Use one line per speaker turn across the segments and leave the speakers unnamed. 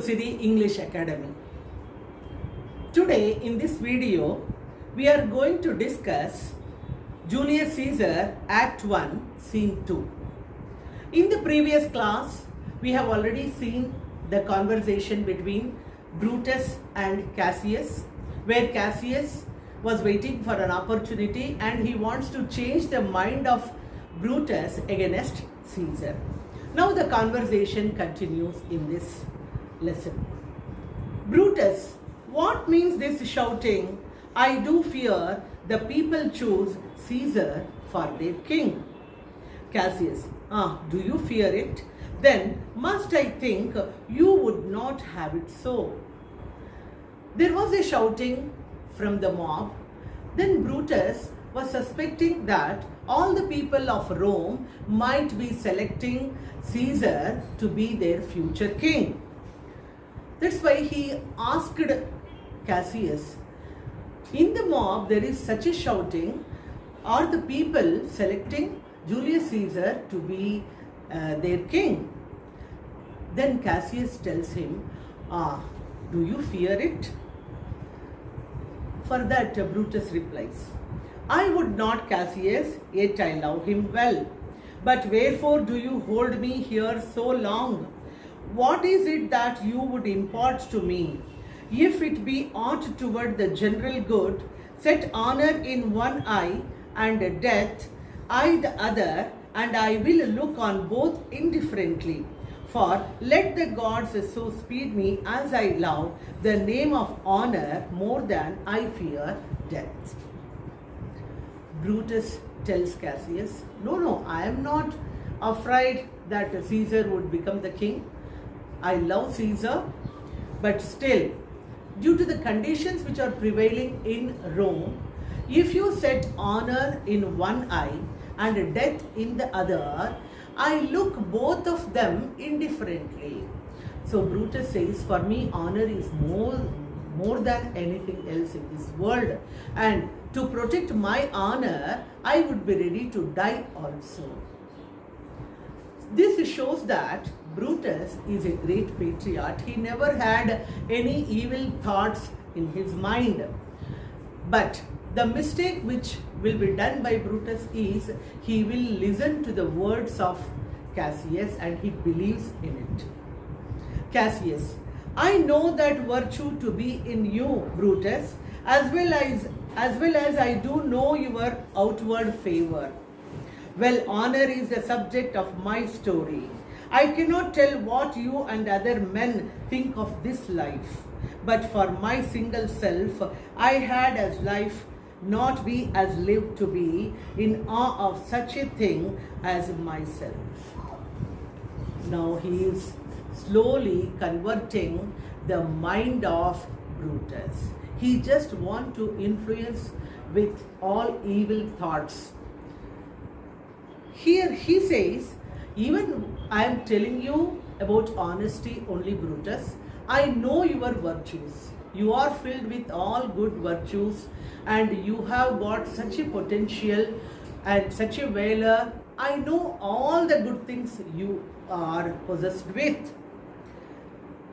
ICSE English Academy. Today in this video, we are going to discuss Julius Caesar Act 1 Scene 2. In the previous class, we have already seen the conversation between Brutus and Cassius, where Cassius was waiting for an opportunity and he wants to change the mind of Brutus against Caesar. Now the conversation continues in this lesson. Brutus, what means this shouting? I do fear the people choose Caesar for their king. Cassius, do you fear it? Then must I think you would not have it so. There was a shouting from the mob. Then Brutus was suspecting that all the people of Rome might be selecting Caesar to be their future king. That's why he asked Cassius, in the mob there is such a shouting, are the people selecting Julius Caesar to be their king? Then Cassius tells him, do you fear it? For that Brutus replies, I would not, Cassius, yet I love him well. But wherefore do you hold me here so long? What is it that you would impart to me? If it be aught toward the general good, set honor in one eye and death eye the other, and I will look on both indifferently. For let the gods so speed me as I love the name of honor more than I fear death. Brutus tells Cassius, no, I am not afraid that Caesar would become the king. I love Caesar, but still, due to the conditions which are prevailing in Rome, if you set honor in one eye and death in the other, I look both of them indifferently. So Brutus says, for me honor is more than anything else in this world, and to protect my honor I would be ready to die also. This shows that Brutus is a great patriot. He never had any evil thoughts in his mind. But the mistake which will be done by Brutus is he will listen to the words of Cassius and he believes in it. Cassius, I know that virtue to be in you, Brutus, as well as I do know your outward favor. Well, honor is the subject of my story. I cannot tell what you and other men think of this life, but for my single self, I had as life not be as lived to be in awe of such a thing as myself. Now he is slowly converting the mind of Brutus. He just wants to influence with all evil thoughts. Here he says, even I am telling you about honesty only, Brutus. I know your virtues. You are filled with all good virtues and you have got such a potential and such a valor. I know all the good things you are possessed with.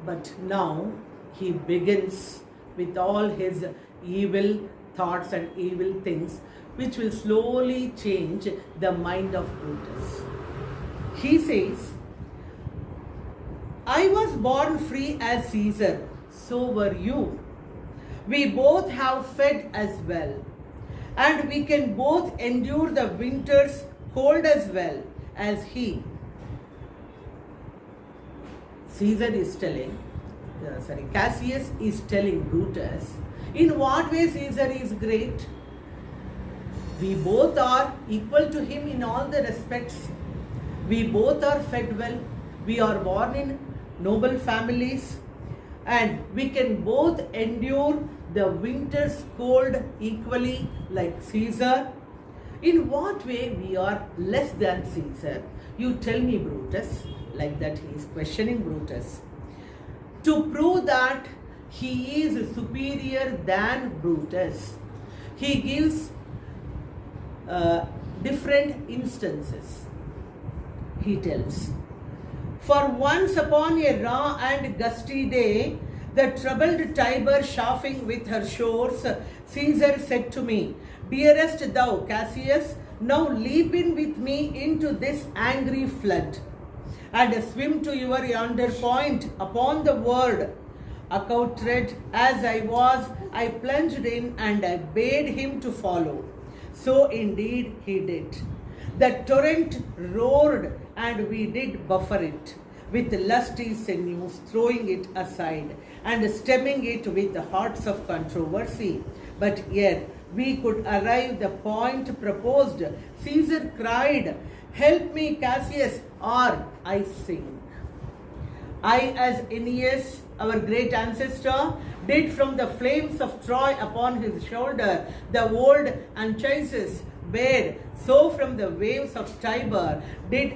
But now he begins with all his evil thoughts and evil things, which will slowly change the mind of Brutus. He says, I was born free as Caesar, so were you. We both have fed as well, and we can both endure the winter's cold as well as he. Cassius is telling Brutus, in what way Caesar is great? We both are equal to him in all the respects. We both are fed well. We are born in noble families. And we can both endure the winter's cold equally like Caesar. In what way we are less than Caesar? You tell me, Brutus. Like that he is questioning Brutus. To prove that he is superior than Brutus, he gives different instances. He tells, For once upon a raw and gusty day, the troubled Tiber chafing with her shores, Caesar said to me, Dearest thou, Cassius, now leap in with me into this angry flood, and swim to your yonder point upon the word. Accoutred as I was, I plunged in and I bade him to follow. So indeed he did. The torrent roared and we did buffer it with lusty sinews, throwing it aside and stemming it with the hearts of controversy. But ere we could arrive the point proposed, Caesar cried, Help me, Cassius, or I sink. I, as Aeneas, our great ancestor, did from the flames of Troy upon his shoulder the old Anchises bear, so from the waves of Tiber did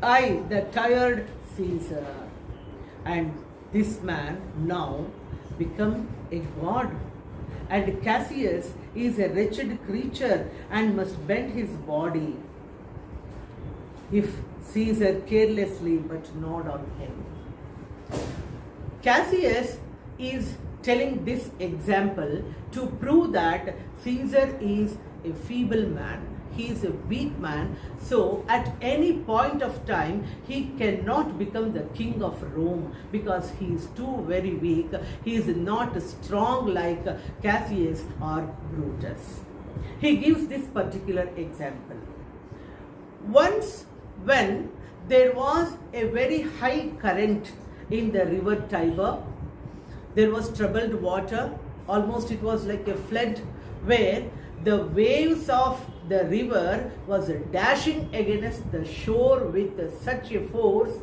I the tired Caesar. And this man now become a god. And Cassius is a wretched creature and must bend his body if Caesar carelessly but nod on him. Cassius is telling this example to prove that Caesar is a feeble man. He is a weak man, so at any point of time he cannot become the king of Rome because he is too very weak. He is not strong like Cassius or Brutus. He gives this particular example. Once when there was a very high current in the river Tiber, there was troubled water, almost it was like a flood where the waves of the river was dashing against the shore with such a force.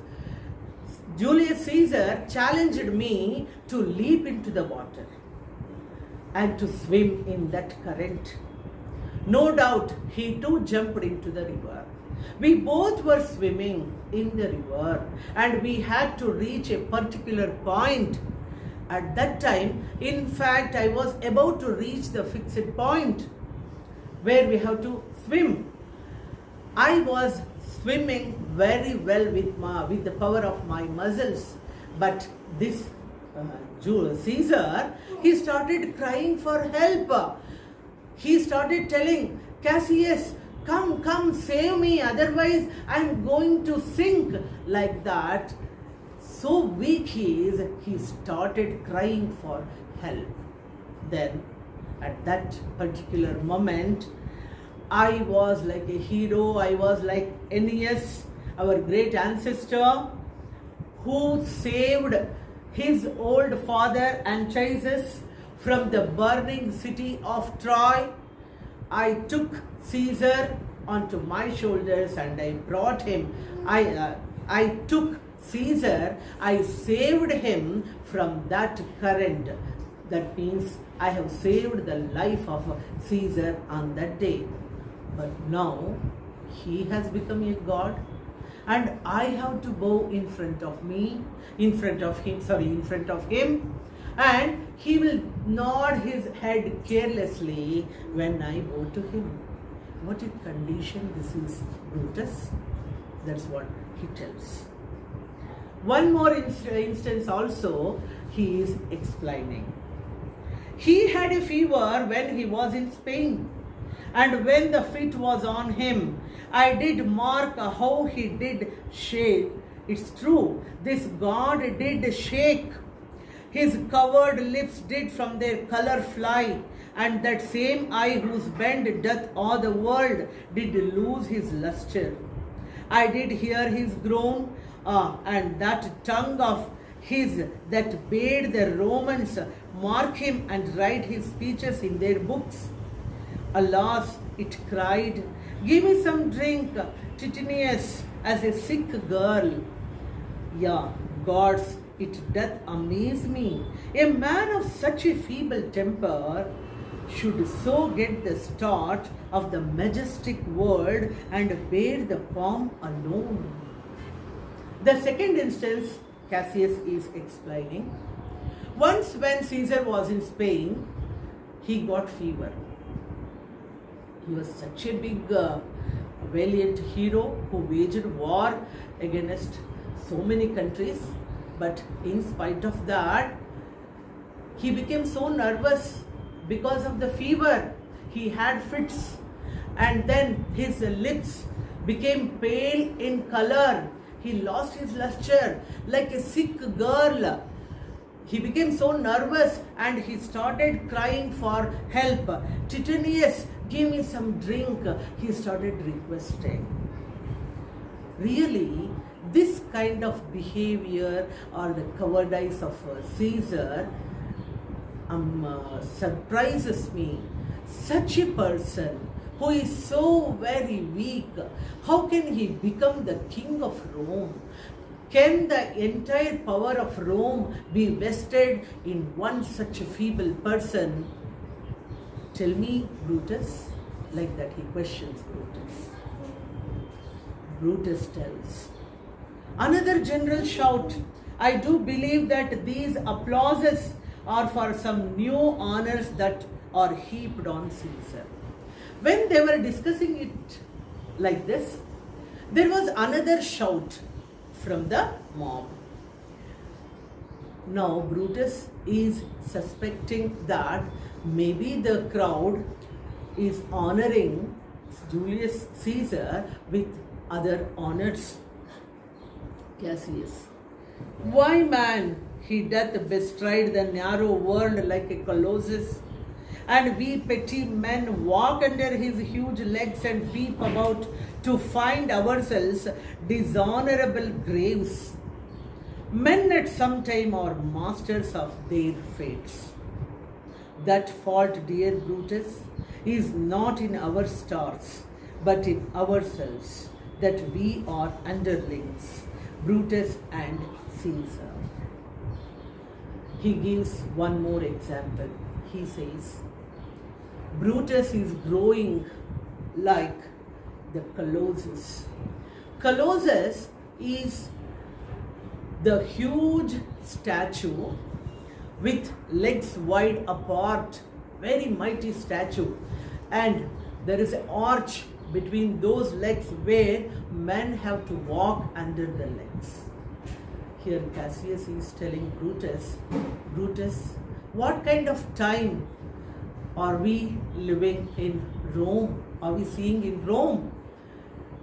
Julius Caesar challenged me to leap into the water and to swim in that current. No doubt he too jumped into the river. We both were swimming in the river and we had to reach a particular point. At that time, in fact, I was about to reach the fixed point where we have to swim. I was swimming very well with the power of my muscles, but this Julius Caesar, he started crying for help. He started telling, Cassius, come, save me, otherwise I'm going to sink. Like that. So weak he is, he started crying for help. Then, at that particular moment, I was like a hero. I was like Aeneas, our great ancestor, who saved his old father Anchises from the burning city of Troy. I took Caesar onto my shoulders and I brought him. I took Caesar, I saved him from that current. That means I have saved the life of Caesar on that day. But now he has become a god and I have to bow in front of him, and he will nod his head carelessly when I bow to him. What a condition this is, Brutus. That's what he tells. One more instance also he is explaining. He had a fever when he was in Spain, and when the fit was on him, I did mark how he did shake. It's true, this god did shake. His covered lips did from their colour fly, and that same eye whose bend doth awe the world did lose his lustre. I did hear his groan, and that tongue of his that bade the Romans mark him and write his speeches in their books. Alas, it cried, give me some drink, Titinius, as a sick girl. Yeah, gods, it doth amaze me. A man of such a feeble temper should so get the start of the majestic world and bear the palm alone. The second instance Cassius is explaining. Once when Caesar was in Spain, he got fever. He was such a big, valiant hero who waged war against so many countries, but in spite of that, he became so nervous because of the fever. He had fits, and then his lips became pale in color. He lost his luster like a sick girl. He became so nervous and he started crying for help. Titanius, give me some drink. He started requesting. Really, this kind of behavior or the cowardice of Caesar surprises me. Such a person who is so very weak, how can he become the king of Rome? Can the entire power of Rome be vested in one such a feeble person? Tell me, Brutus. Like that he questions Brutus. Brutus tells. Another general shout. I do believe that these applauses are for some new honors that are heaped on Caesar. When they were discussing it like this, there was another shout from the mob. Now Brutus is suspecting that maybe the crowd is honoring Julius Caesar with other honors. Cassius. Why, man, he doth bestride the narrow world like a colossus, and we petty men walk under his huge legs and peep about to find ourselves dishonorable graves. Men at some time are masters of their fates. That fault, dear Brutus, is not in our stars, but in ourselves, that we are underlings, Brutus and Caesar. He gives one more example. He says, Brutus is growing like the Colossus. Colossus is the huge statue with legs wide apart, very mighty statue, and there is an arch between those legs where men have to walk under the legs. Here Cassius is telling Brutus, Brutus, what kind of time are we living in Rome? Are we seeing in Rome?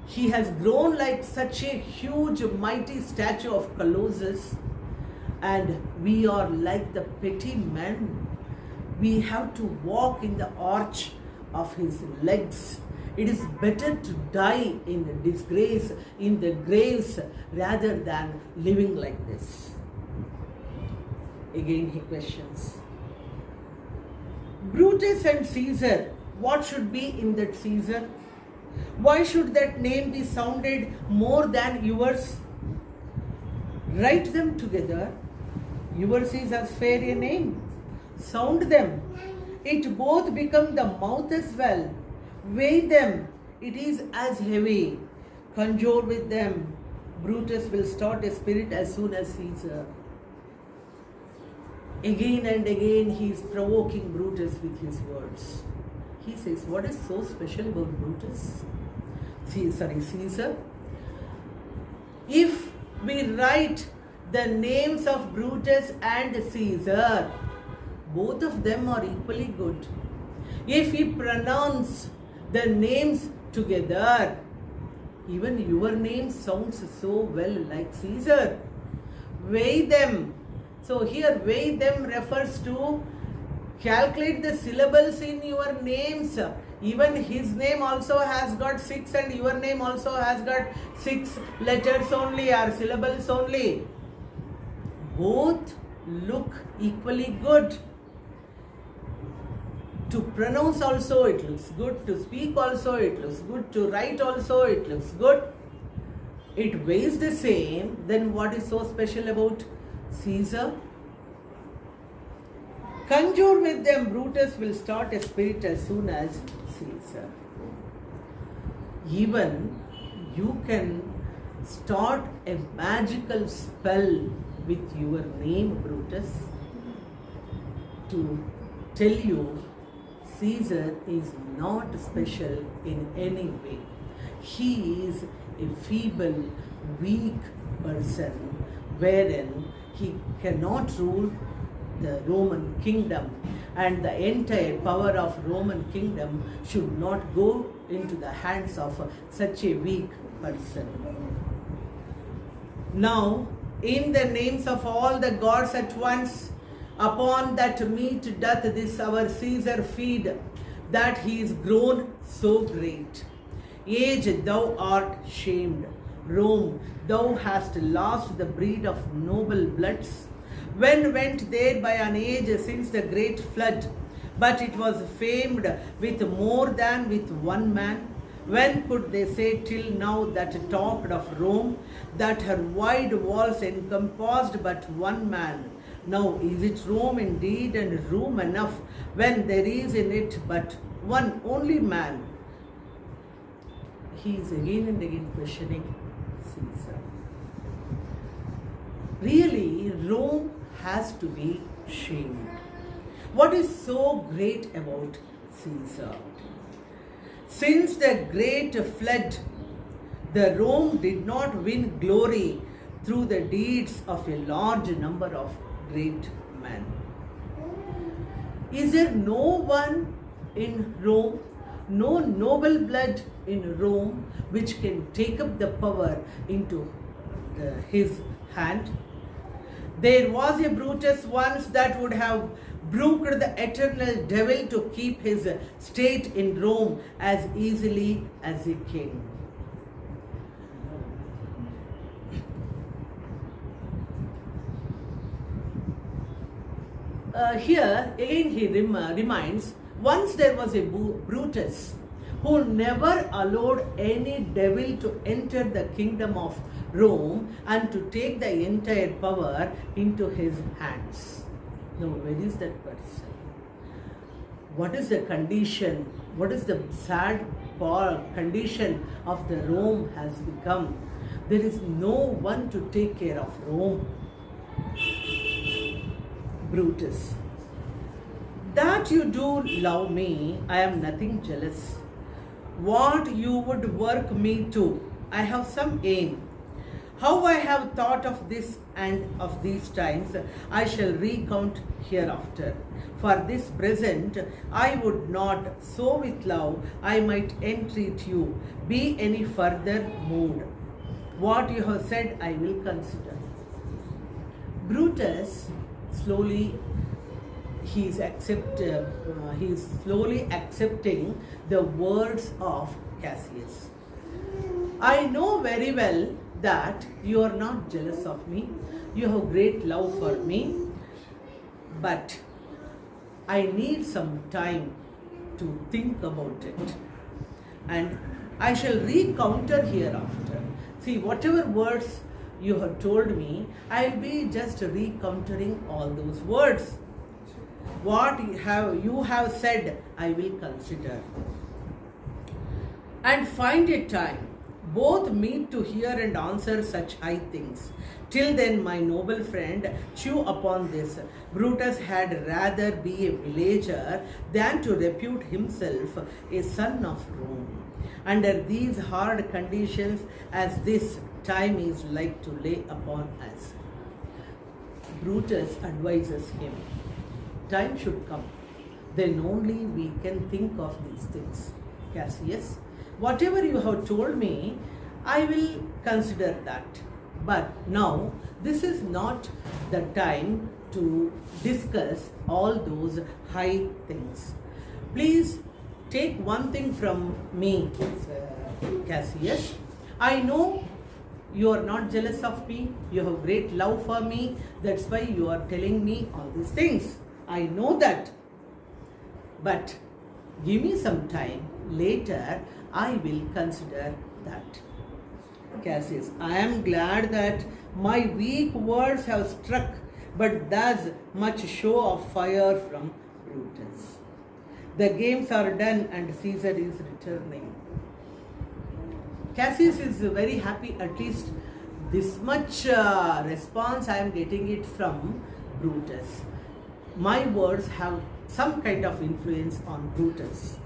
He has grown like such a huge mighty statue of Colossus, and we are like the petty men. We have to walk in the arch of his legs. It is better to die in disgrace in the graves rather than living like this. Again he questions. Brutus and Caesar, what should be in that Caesar? Why should that name be sounded more than yours? Write them together. Yours is as fair a name. Sound them. It both become the mouth as well. Weigh them. It is as heavy. Conjure with them. Brutus will start a spirit as soon as Caesar. Again and again he is provoking Brutus with his words. He says, what is so special about Brutus? Caesar. If we write the names of Brutus and Caesar, both of them are equally good. If we pronounce the names together, even your name sounds so well like Caesar. Weigh them. So here weigh them refers to calculate the syllables in your names. Even his name also has got 6 and your name also has got 6 letters only or syllables only. Both look equally good. To pronounce also it looks good, to speak also it looks good, to write also it looks good. It weighs the same, then what is so special about Caesar? Conjure with them, Brutus will start a spirit as soon as Caesar. Even you can start a magical spell with your name, Brutus, to tell you Caesar is not special in any way. he is a feeble, weak person, wherein he cannot rule the Roman kingdom, and the entire power of Roman kingdom should not go into the hands of such a weak person. Now, in the names of all the gods at once, upon that meat doth this our Caesar feed, that he is grown so great. Age, thou art shamed. Rome, thou hast lost the breed of noble bloods. When went there by an age since the great flood, but it was famed with more than with one man? When could they say till now that talked of Rome, that her wide walls encompassed but one man? Now is it Rome indeed, and room enough, when there is in it but one only man? He is again and again questioning Caesar. Really, Rome has to be shamed. What is so great about Caesar? Since the great flood, the Rome did not win glory through the deeds of a large number of great men. Is there no one in Rome, no noble blood in Rome, which can take up the power into his hand? There was a Brutus once that would have brooked the eternal devil to keep his state in Rome as easily as a king. Here again he reminds, once there was a Brutus who never allowed any devil to enter the kingdom of Rome and to take the entire power into his hands. Now, where is that person? What is the condition? What is the sad condition of the Rome has become? There is no one to take care of Rome. Brutus. That you do love me, I am nothing jealous. What you would work me to, I have some aim. How I have thought of this and of these times, I shall recount hereafter. For this present, I would not, so with love I might entreat you, be any further moved. What you have said, I will consider. Brutus slowly he is slowly accepting the words of Cassius. I know very well that you are not jealous of me. You have great love for me. But I need some time to think about it. And I shall recounter hereafter. See, whatever words you have told me, I will be just recountering all those words. What you have said, I will consider. And find a time, both meet to hear and answer such high things. Till then, my noble friend, chew upon this. Brutus had rather be a villager than to repute himself a son of Rome. Under these hard conditions as this time is like to lay upon us. Brutus advises him, time should come, then only we can think of these things. Cassius, whatever you have told me, I will consider that. But now, this is not the time to discuss all those high things. Please take one thing from me, Cassius. I know you are not jealous of me. You have great love for me. That's why you are telling me all these things. I know that. But give me some time. Later, I will consider that. Cassius, I am glad that my weak words have struck, but thus much show of fire from Brutus. The games are done and Caesar is returning. Cassius is very happy, at least this much response I am getting it from Brutus. My words have some kind of influence on Brutus.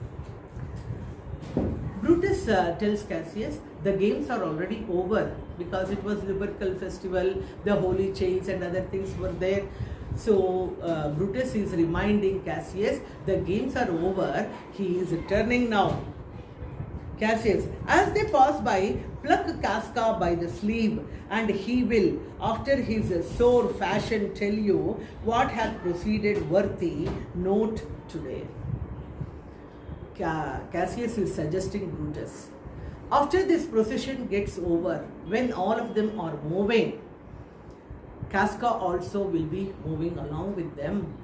Brutus tells Cassius, the games are already over because it was Lupercal festival, the holy chains and other things were there. So Brutus is reminding Cassius, the games are over, he is returning now. Cassius, as they pass by, pluck Casca by the sleeve, and he will, after his sore fashion, tell you what hath proceeded worthy note today. Cassius is suggesting Brutus. After this procession gets over, when all of them are moving, Casca also will be moving along with them.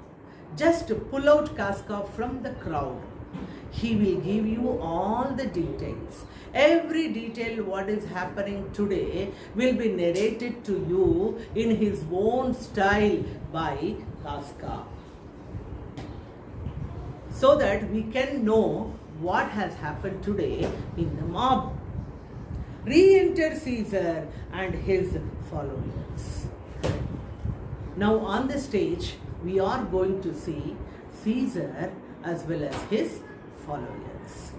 Just pull out Casca from the crowd. He will give you all the details. Every detail what is happening today will be narrated to you in his own style by Casca, so that we can know what has happened today in the mob. Re-enter Caesar and his followers. Now on the stage, we are going to see Caesar as well as his followers.